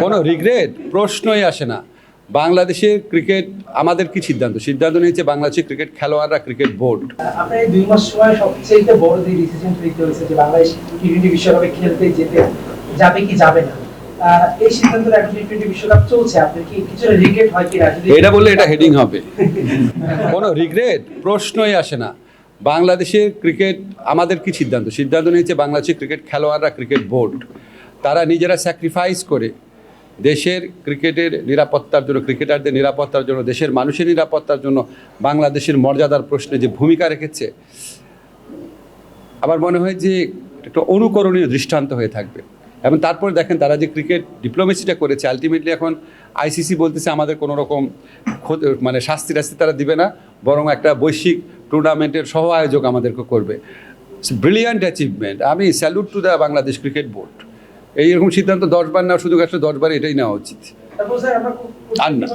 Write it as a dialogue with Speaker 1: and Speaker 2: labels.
Speaker 1: কোনো রিগ্রেট প্রশ্নই আসে না। বাংলাদেশের ক্রিকেট আমাদের কি সিদ্ধান্ত নিয়েছে বাংলাদেশের ক্রিকেট খেলোয়াড়রা, ক্রিকেট বোর্ড।
Speaker 2: আপনার এই 2 মাস সময় সবচেয়ে বড় যে ডিসিশন নিতে হয়েছে যে বাংলাদেশ টি20 বিশ্বকাপে খেলতে যাবে কি যাবে না, এই সিদ্ধান্তটা এখন টি20 বিশ্বকাপ চলছে, আপনার কি কিছু রিগ্রেট হয় কি না?
Speaker 1: এটা বললে এটা হেডিং হবে। কোনো রিগ্রেট প্রশ্নই আসে না। বাংলাদেশের ক্রিকেট আমাদের কি সিদ্ধান্ত নিয়েছে বাংলাদেশের ক্রিকেট খেলোয়াড়রা, ক্রিকেট বোর্ড। তারা নিজেরা স্যাক্রিফাইস করে দেশের ক্রিকেটের নিরাপত্তার জন্য, ক্রিকেটারদের নিরাপত্তার জন্য, দেশের মানুষের নিরাপত্তার জন্য বাংলাদেশের মর্যাদার প্রশ্নে যে ভূমিকা রেখেছে, আমার মনে হয় যে একটা অনুকরণীয় দৃষ্টান্ত হয়ে থাকবে। এবং তারপরে দেখেন তারা যে ক্রিকেট ডিপ্লোমেসিটা করেছে, আলটিমেটলি এখন আইসিসি বলতেছে আমাদের কোনো রকম মানে শাস্তি তারা দিবে না, বরং একটা বৈশ্বিক টুর্নামেন্টের সহ আয়োজক আমাদেরকে করবে। Brilliant achievement. আমি salute to the Bangladesh cricket board. এইরকম সিদ্ধান্ত 10 বার নেওয়ার সুযোগ আসলে 10 বার এটাই নেওয়া উচিত।
Speaker 2: তারপর স্যার আমরা
Speaker 1: আর না।